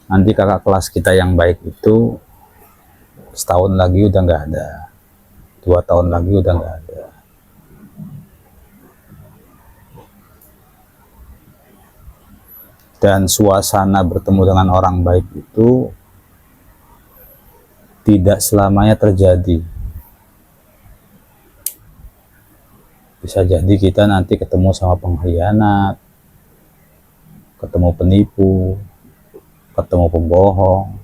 nanti kakak kelas kita yang baik itu setahun lagi udah nggak ada, 2 tahun lagi udah nggak ada. Dan suasana bertemu dengan orang baik itu tidak selamanya terjadi. Bisa jadi kita nanti ketemu sama pengkhianat, ketemu penipu, ketemu pembohong,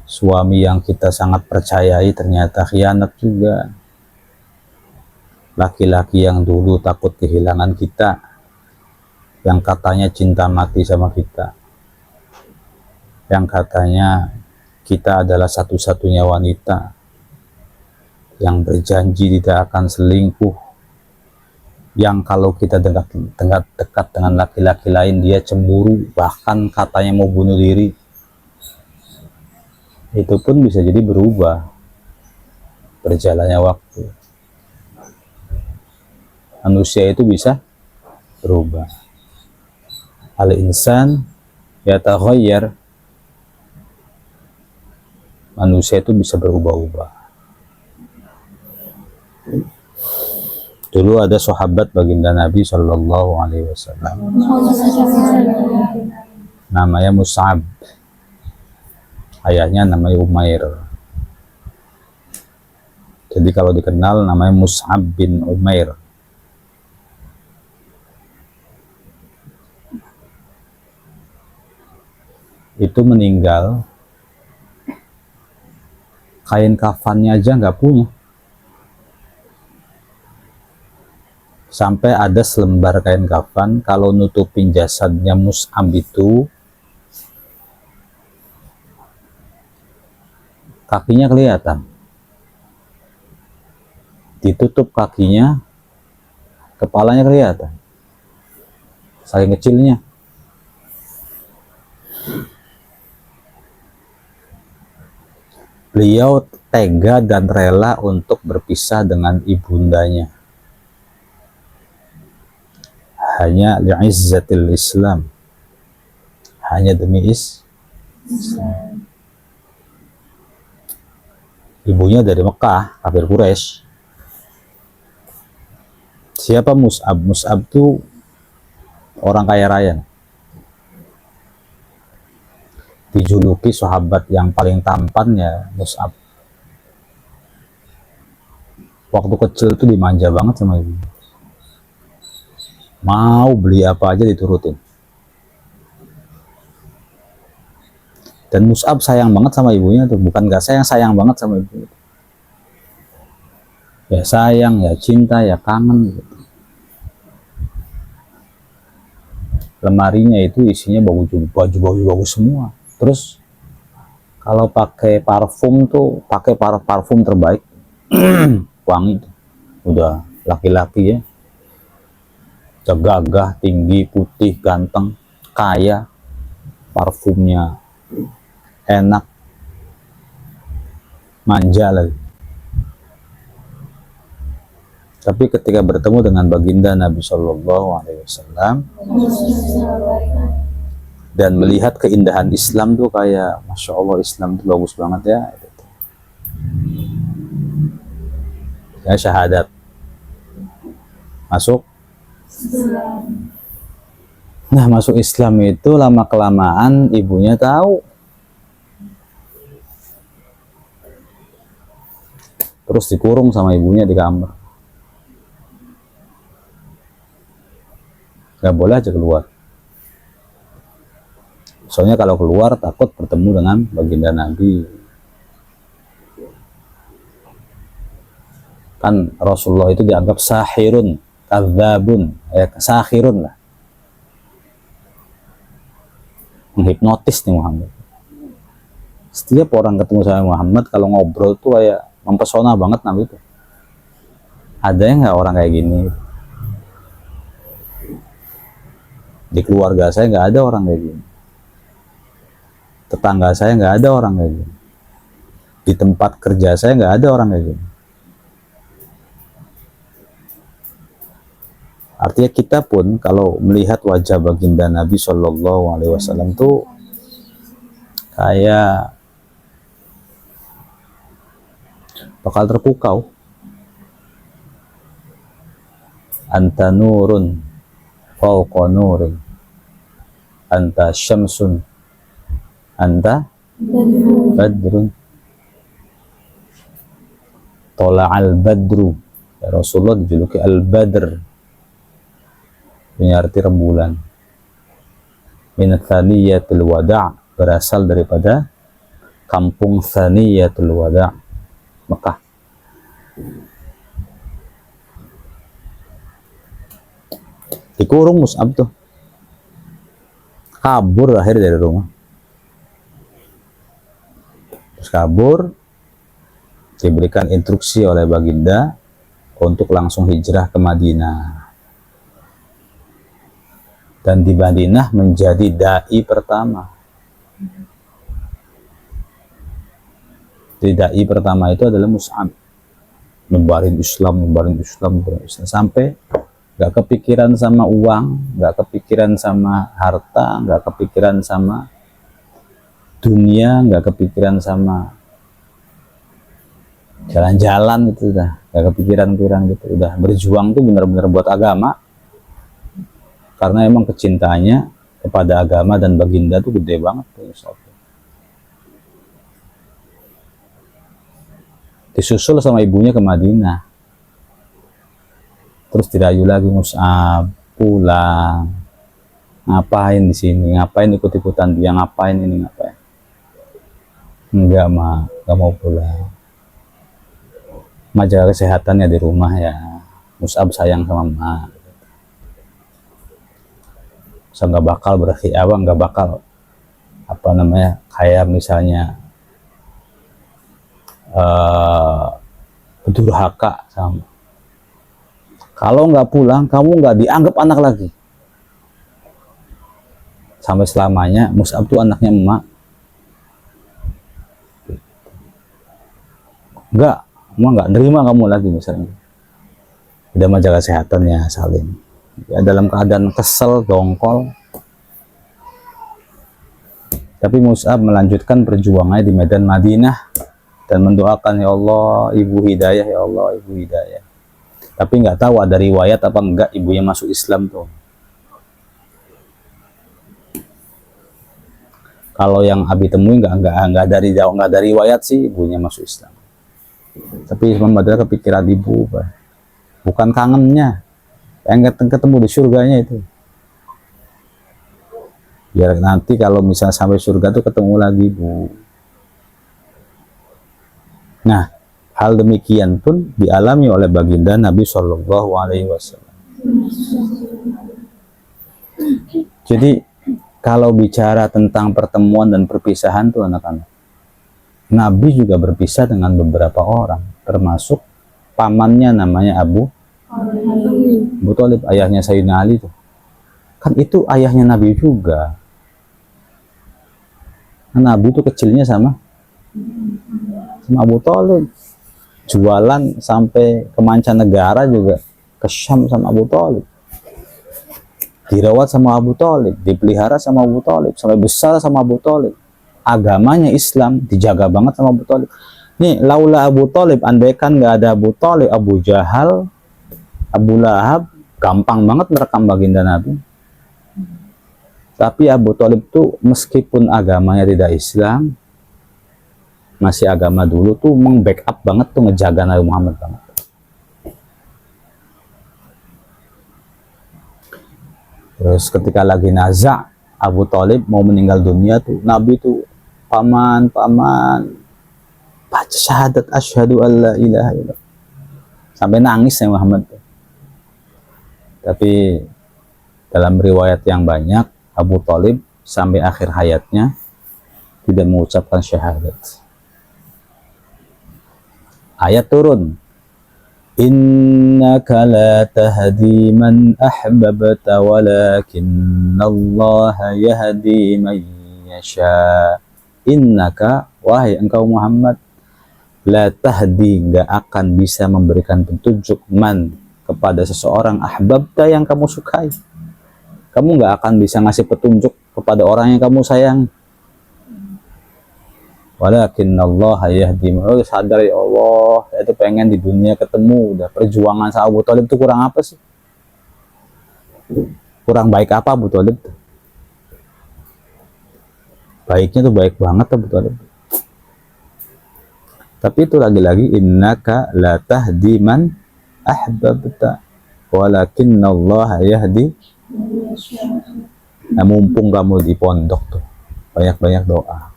suami yang kita sangat percayai ternyata khianat juga, laki-laki yang dulu takut kehilangan kita, yang katanya cinta mati sama kita, yang katanya kita adalah satu-satunya wanita, yang berjanji tidak akan selingkuh, yang kalau kita dekat dengan laki-laki lain dia cemburu, bahkan katanya mau bunuh diri. Itu pun bisa jadi berubah berjalannya waktu. Manusia itu bisa berubah. Al-insan yataghayyar, manusia itu bisa berubah-ubah. Dulu ada sahabat baginda Nabi Shallallahu Alaihi Wasallam, namanya Mus'ab, ayahnya namanya Umair. Jadi kalau dikenal namanya Mus'ab bin Umair. Itu meninggal, kain kafannya aja nggak punya. Sampai ada selembar kain kafan, kalau nutupin jasadnya Mus'ab itu kakinya kelihatan. Ditutup kakinya, kepalanya kelihatan. Saking kecilnya. Beliau tega dan rela untuk berpisah dengan ibundanya hanya li'izzatil Islam, hanya demi Islam. Ibunya dari Mekah, kafir Quraisy. Siapa Mus'ab? Mus'ab itu orang kaya raya, dijuluki sahabat yang paling tampan ya Mus'ab. Waktu kecil itu dimanja banget sama ibu, mau beli apa aja diturutin. Dan Mus'ab sayang banget sama ibunya tuh, bukan gak sayang, sayang banget sama ibunya. Ya sayang, ya cinta, ya kangen gitu. Lemarinya itu isinya baju bagus semua. Terus kalau pakai parfum tuh pakai parfum terbaik, wangi tuh. Udah laki-laki ya, gagah, tinggi, putih, ganteng, kaya, parfumnya enak, manja lagi. Tapi ketika bertemu dengan baginda Nabi Shallallahu Alaihi Wasallam dan melihat keindahan Islam tuh kayak Masya Allah, Islam tuh bagus banget ya. Ya syahadat, masuk. Nah masuk Islam itu lama kelamaan ibunya tahu, terus dikurung sama ibunya di kamar, nggak boleh aja keluar. Soalnya kalau keluar takut bertemu dengan baginda Nabi. Kan Rasulullah itu dianggap sahirun, kadzabun, ya sahirun lah, menghipnotis nih Muhammad. Setiap orang ketemu sama Muhammad kalau ngobrol tuh kayak mempesona banget Nabi itu. Ada yang nggak orang kayak gini? Di keluarga saya nggak ada orang kayak gini. Tetangga saya nggak ada orang kayak gini. Di tempat kerja saya nggak ada orang kayak gini. Artinya kita pun kalau melihat wajah baginda Nabi Shallallahu Alaihi Wasallam tuh kayak bakal terpukau. Anta nurun fauqa nurin, anta syamsun, anta badrun, tola'al badru. Ya, Rasulullah dijuluki al-badr, punya arti rembulan. Min thaniyatul wada', berasal daripada kampung Thaniyatul Wada', Mekah. Dikurung Mus'ab tuh, kabur akhir dari rumah, terus kabur, diberikan instruksi oleh baginda untuk langsung hijrah ke Madinah. Dan di Madinah menjadi dai pertama. Di dai pertama itu adalah Mus'ab, nyebarin Islam, sampai gak kepikiran sama uang, gak kepikiran sama harta, gak kepikiran sama dunia, gak kepikiran sama jalan-jalan, itu udah gak kepikiran gitu. Udah berjuang tuh benar-benar buat agama, karena emang kecintaannya kepada agama dan baginda tuh gede banget tuh. Disusul sama ibunya ke Madinah, terus dirayu lagi, Mus'ab pulang, ngapain di sini, ngapain ikut-ikutan dia, ngapain ini, ngapain? Enggak mau pulang, jaga kesehatannya di rumah ya, Mus'ab sayang sama emak. So, nggak bakal nggak bakal kayak misalnya durhaka sama. Kalau nggak pulang, kamu nggak dianggap anak lagi. Sampai selamanya Mus'ab tuh anaknya emak. Emak nggak nerima kamu lagi misalnya. Udah menjaga kesehatannya Salim. Ya, dalam keadaan kesel, dongkol, tapi Mus'ab melanjutkan perjuangannya di medan Madinah dan mendoakan, ya Allah ibu hidayah, ya Allah ibu hidayah. Tapi nggak tahu ada riwayat apa enggak ibunya masuk Islam tuh. Kalau yang Abi temui nggak ada riwayat sih ibunya masuk Islam. Tapi Imam Badar kepikiran ibu, bukan kangennya, yang ketemu di surganya itu. Biar nanti kalau misalnya sampai surga tuh ketemu lagi Bu. Nah, hal demikian pun dialami oleh baginda Nabi Shallallahu Alaihi Wasallam. Jadi kalau bicara tentang pertemuan dan perpisahan tuh anak-anak, Nabi juga berpisah dengan beberapa orang, termasuk pamannya namanya Abu Thalib, ayahnya Sayyidina Ali tuh. Kan itu ayahnya Nabi juga. Nabi itu kecilnya sama Abu Thalib. Jualan sampai ke mancanegara juga, ke Syam sama Abu Thalib. Dirawat sama Abu Thalib, dipelihara sama Abu Thalib, sampai besar sama Abu Thalib. Agamanya Islam, dijaga banget sama Abu Thalib. Nih, laula Abu Thalib, andaikan nggak ada Abu Thalib, Abu Jahal, Abu Lahab, gampang banget merekam baginda Nabi. Tapi Abu Thalib tuh meskipun agamanya tidak Islam, masih agama dulu tuh meng-backup banget tuh, ngejaga Nabi Muhammad banget. Terus ketika lagi naza, Abu Thalib mau meninggal dunia tuh, Nabi tuh, paman, baca syahadat asyhadu alla ilaha illallah. Sampai nangis ya Muhammad tuh. Tapi dalam riwayat yang banyak, Abu Thalib sampai akhir hayatnya tidak mengucapkan syahadat. Ayat turun, innaka la tahdi man ahbabta walakinallaha yahdi man yasha. Innaka, wahai engkau Muhammad, la tahdi, enggak akan bisa memberikan petunjuk, man, kepada seseorang ahbabta yang kamu sukai. Kamu nggak akan bisa ngasih petunjuk kepada orang yang kamu sayang. Walakinnallaha yahdi man sadar, ya Allah, saya itu pengen di dunia ketemu, udah perjuangan sama Abu Thalib itu kurang apa sih? Kurang baik apa Abu Thalib? Baiknya tuh baik banget Abu Thalib. Tapi itu lagi-lagi innaka la tahdi man ahbabta walakinnallaha yahdi. Nah, mumpung kamu di pondok tuh, banyak-banyak doa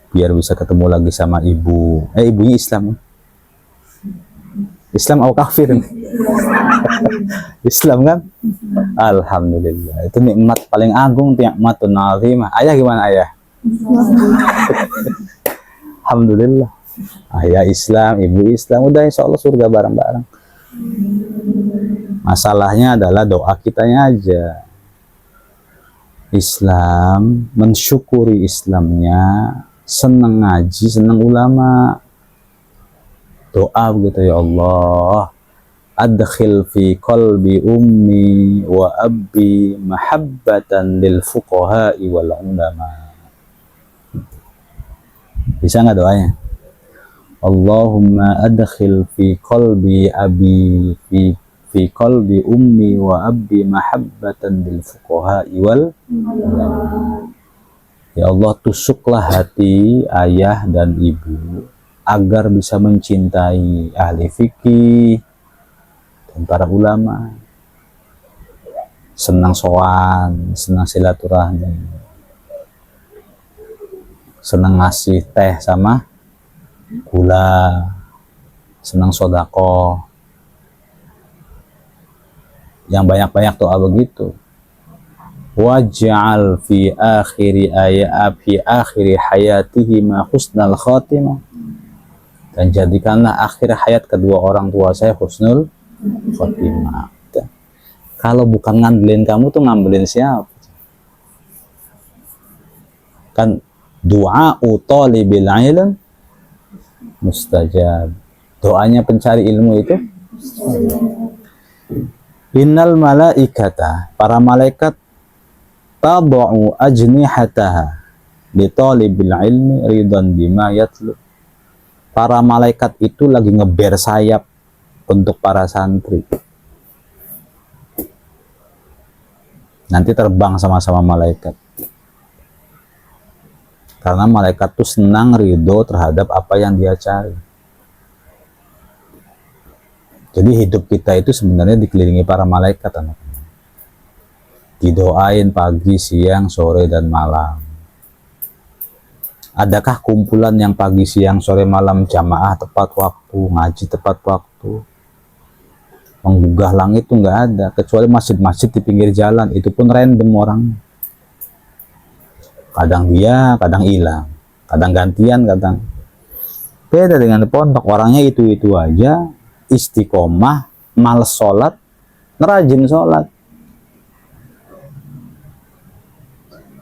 biar bisa ketemu lagi sama ibu. Ibunya Islam atau kafir? Islam kan? Alhamdulillah, itu nikmat paling agung, nikmatun azimah. Ayah gimana ayah? Alhamdulillah, ayah Islam, ibu Islam, udah insya Allah surga bareng-bareng. Masalahnya adalah doa kitanya aja. Islam, mensyukuri Islamnya, senang ngaji, senang ulama, doa begitu, ya Allah, adkhil fi qalbi ummi wa abbi mahabbatan lil fuqaha'i wal ulama. Bisa nggak doanya? Allahumma adkhil fi qalbi abi fi qalbi ummi wa abbi mahabbatan lil fuqaha'i wal ulama. Ya Allah, tusuklah hati ayah dan ibu agar bisa mencintai ahli fikih dan para ulama. Senang sowan, senang silaturahmi, senang ngasih teh sama gula, senang sodako. Yang banyak-banyak doa begitu. Waj'al fi akhiri hayatihi ma husnal khatimah, dan jadikanlah akhir hayat kedua orang tua saya husnul khatimah. Kalau bukan ngandelin kamu tuh ngandelin siapa? Kan doa talibil ilm mustajab, doanya pencari ilmu itu. Innal malaikata, para malaikat, tad'u ajnihataha li talibil ilmi ridan bima yatlu. Para malaikat itu lagi ngeber sayap untuk para santri. Nanti terbang sama-sama malaikat. Karena malaikat tuh senang ridho terhadap apa yang dia cari. Jadi hidup kita itu sebenarnya dikelilingi para malaikat, anak-anak. Didoain pagi, siang, sore, dan malam. Adakah kumpulan yang pagi, siang, sore, malam jamaah tepat waktu, ngaji tepat waktu, menggugah langit? Itu nggak ada, kecuali masjid-masjid di pinggir jalan, itu pun random orang. Kadang dia, kadang hilang, kadang gantian, kadang. Beda dengan pondok, orangnya itu-itu aja, istiqomah, males sholat, rajin sholat.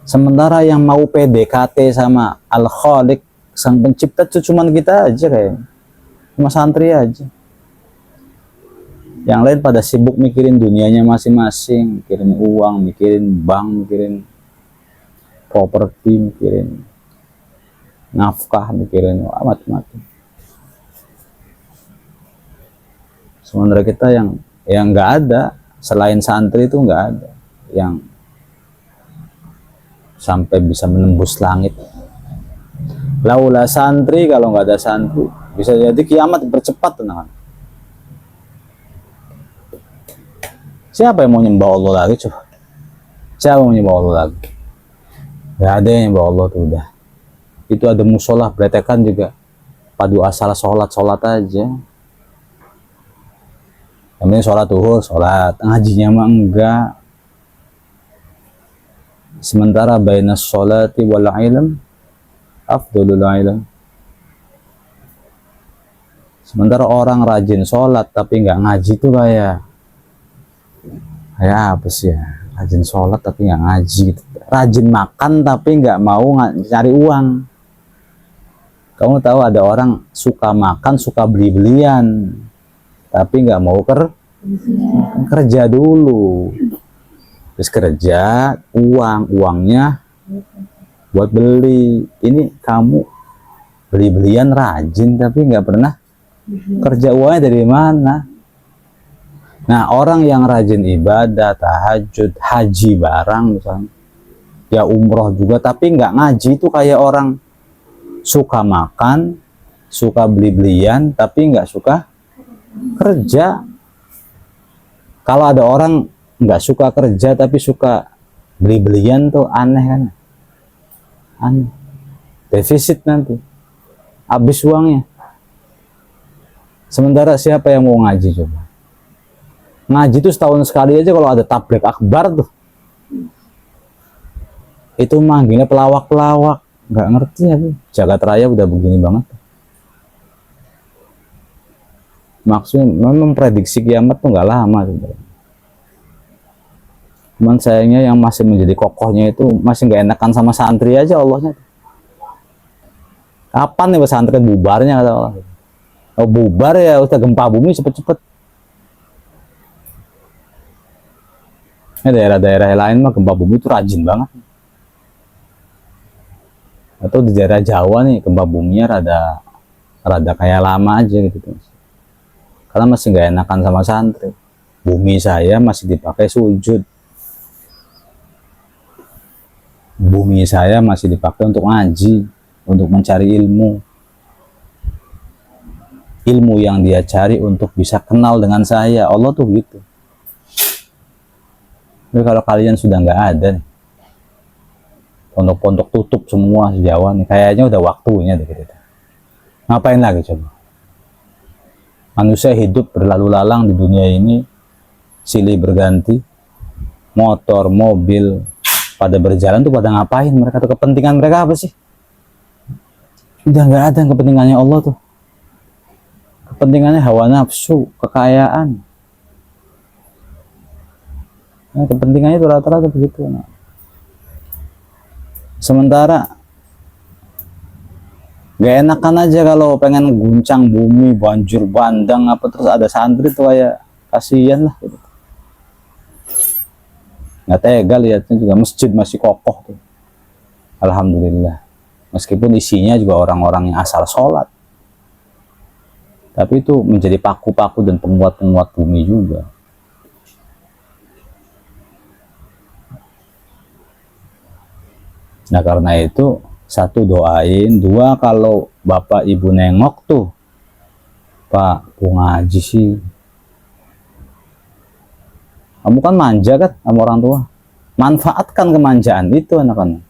Sementara yang mau PDKT sama Al-Khaliq, sang pencipta, itu cuman kita aja kayaknya. Cuma santri aja. Yang lain pada sibuk mikirin dunianya masing-masing, mikirin uang, mikirin bank, mikirin properti, mikirin nafkah, mikirin macam-macam. Sementara kita yang nggak ada, selain santri itu nggak ada yang sampai bisa menembus langit. Laula santri, kalau nggak ada santri, bisa jadi kiamat dipercepat, teman. Siapa yang mau nyembah Allah lagi, coba? Siapa yang mau nyembah Allah lagi? Gak ada yang nyembah Allah tuh, udah. Itu ada musola, beretekan juga. Padu asal sholat aja. Yang penting sholat tuhur, sholat. Ngajinya mah enggak. Sementara bainas sholati wal ilm afdalul ilm. Sementara orang rajin sholat tapi nggak ngaji tuh kayak apa sih ya? Rajin sholat tapi nggak ngaji. Rajin makan tapi nggak mau cari uang. Kamu tahu ada orang suka makan, suka beli-belian, tapi nggak mau kerja dulu. Terus kerja, uangnya buat beli. Ini kamu beli-belian rajin tapi nggak pernah kerja, uangnya dari mana? Nah, orang yang rajin ibadah, tahajud, haji barang misalnya, ya umroh juga, tapi nggak ngaji, itu kayak orang suka makan, suka beli-belian, tapi nggak suka kerja. Kalau ada orang nggak suka kerja tapi suka beli-belian, tuh aneh kan? Aneh. Defisit nanti, habis uangnya. Sementara siapa yang mau ngaji coba? Ngaji tuh setahun sekali aja kalau ada tabligh akbar tuh. Itu manggilnya pelawak-pelawak, nggak ngerti ya. Jagat raya udah begini banget. Maksudnya memang prediksi kiamat tuh nggak lama sebenarnya. Cuman sayangnya yang masih menjadi kokohnya itu masih nggak enakan sama santri aja Allahnya. Kapan nih pesantren bubarnya kata Allah? Oh, bubar ya udah gempa bumi cepet-cepet. Ini daerah-daerah lain mah gempa bumi itu rajin banget. Atau di daerah Jawa nih gempa buminya rada kayak lama aja gitu. Karena masih nggak enakan sama santri. Bumi saya masih dipakai sujud. Bumi saya masih dipakai untuk ngaji, untuk mencari ilmu. Ilmu yang dia cari untuk bisa kenal dengan saya. Allah tuh gitu. Tapi kalau kalian sudah nggak ada nih, pondok-pondok tutup semua sejauh nih, kayaknya udah waktunya deh gitu. Ngapain lagi coba? Manusia hidup berlalu lalang di dunia ini, silih berganti, motor, mobil, pada berjalan tuh pada ngapain? Mereka tuh kepentingan mereka apa sih? Udah nggak ada yang kepentingannya Allah tuh. Kepentingannya hawa nafsu, kekayaan. Nah, kepentingannya itu rata-rata begitu. Nah. Sementara gak enakan aja kalau pengen guncang bumi, banjir bandang apa, terus ada santri tuh kayak kasihan lah gitu. Nggak tega lihatnya juga, masjid masih kokoh tuh. Alhamdulillah. Meskipun isinya juga orang-orang yang asal sholat, tapi itu menjadi paku-paku dan penguat-penguat bumi juga. Nah karena itu, satu doain, dua kalau bapak ibu nengok tuh, Pak, aku ngaji sih. Kamu kan manja kan sama orang tua, manfaatkan kemanjaan itu anak-anak.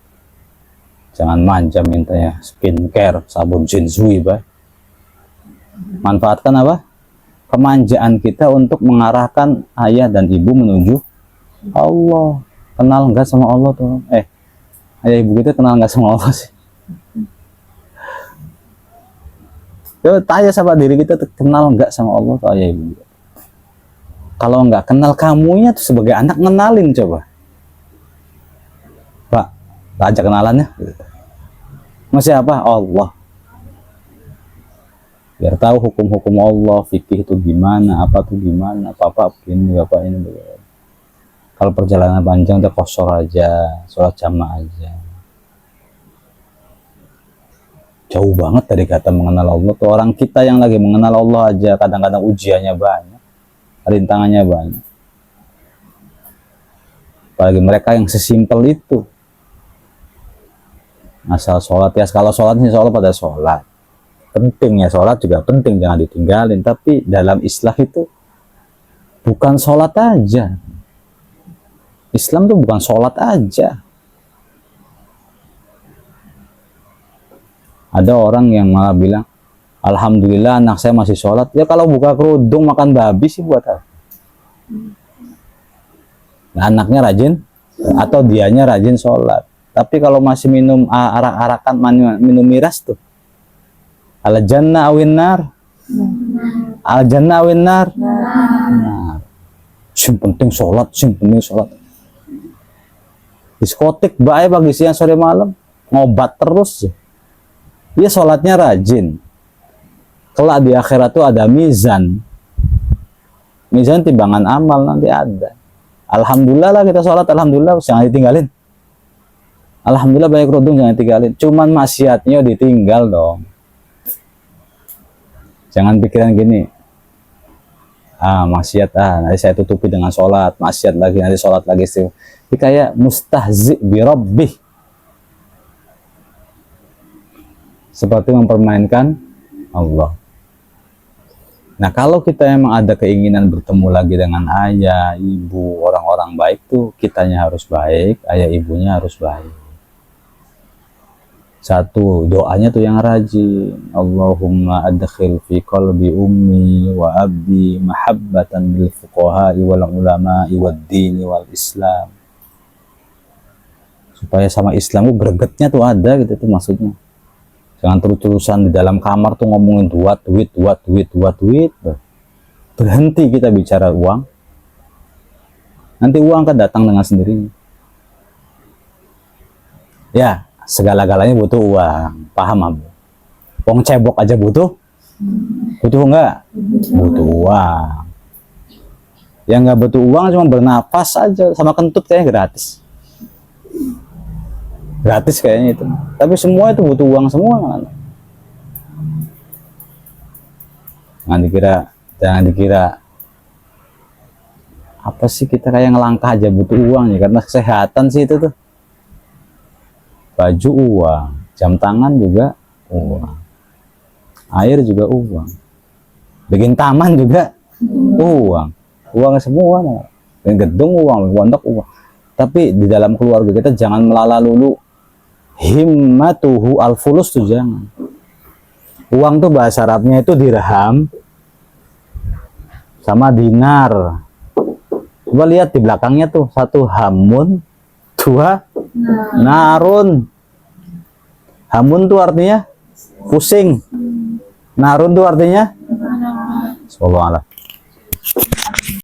Jangan manja mintanya skincare, sabun Shinzui, Pak. Manfaatkan apa? Kemanjaan kita untuk mengarahkan ayah dan ibu menuju Allah. Kenal nggak sama Allah tuh? Ayah ibu kita kenal nggak sama Allah sih? Coba tanya sama diri kita, kenal nggak sama Allah tuh ayah ibu? Kalau nggak kenal, kamunya tuh sebagai anak kenalin coba. Pak, ajak kenalannya. Masih apa? Allah. Biar tahu hukum-hukum Allah, fikih itu gimana, apa tuh gimana, apa begini, apa ini begini. Kalau perjalanan panjang udah kosor aja, sholat jamaah aja. Jauh banget dari kata mengenal Allah tuh. Orang kita yang lagi mengenal Allah aja kadang-kadang ujiannya banyak, rintangannya banyak. Apalagi mereka yang sesimpel itu. Asal sholat ya, kalau sholat insya Allah pada sholat. Penting ya, sholat juga penting, jangan ditinggalin. Tapi dalam Islam itu bukan sholat aja. Islam tuh bukan sholat aja. Ada orang yang malah bilang, alhamdulillah anak saya masih sholat. Ya kalau buka kerudung makan babi sih buat apa? Nah, anaknya rajin atau dianya rajin sholat. Tapi kalau masih minum arak-arakan, minum miras tuh, al jannah awin nar, al jannah awin nar. Nah, sing penting sholat, sing penting sholat. Diskotik baik pagi siang sore malam, ngobat terus. Dia sholatnya rajin. Kelak di akhirat tuh ada mizan. Mizan timbangan amal nanti ada. Alhamdulillah lah kita sholat, alhamdulillah jangan ditinggalin. Alhamdulillah banyak kerudung jangan ditinggalin. Cuman maksiatnya ditinggal dong. Jangan pikiran gini. Maksiat nanti saya tutupi dengan sholat, maksiat lagi nanti sholat lagi sih. Ini kayak mustahzi bi rabbih. Seperti mempermainkan Allah. Nah, kalau kita emang ada keinginan bertemu lagi dengan ayah, ibu, orang-orang baik tuh, kitanya harus baik, ayah ibunya harus baik. Satu, doanya tuh yang rajin. Allahumma adkhil fi qalbi ummi wa abi mahabbatan bil fuqaha'i wal ulama'i wad dini wal islam. Supaya sama Islam tuh gregetnya tuh ada gitu tuh maksudnya. Jangan terus-terusan di dalam kamar tuh ngomongin what duit. Berhenti kita bicara uang. Nanti uang akan datang dengan sendirinya. Ya, segala-galanya butuh uang. Paham, Abu? Wong cebok aja butuh? Butuh enggak? Butuh uang. Yang enggak butuh uang cuma bernafas aja sama kentut kayaknya gratis. Gratis kayaknya itu. Tapi semua itu butuh uang semua. Jangan dikira apa sih kita kayak ngelangkah aja butuh uang ya, karena kesehatan sih itu tuh. Baju uang, jam tangan juga uang, air juga uang, bikin taman juga uang semua, dan gedung uang, pondok uang. Tapi di dalam keluarga kita jangan melalulu himmatuhu al-fulus tuh jangan. Uang tuh bahasa Arabnya itu dirham sama dinar. Coba lihat di belakangnya tuh, satu hamun, dua narun. Hamun tuh artinya pusing, narun tuh artinya sallallahu alaihi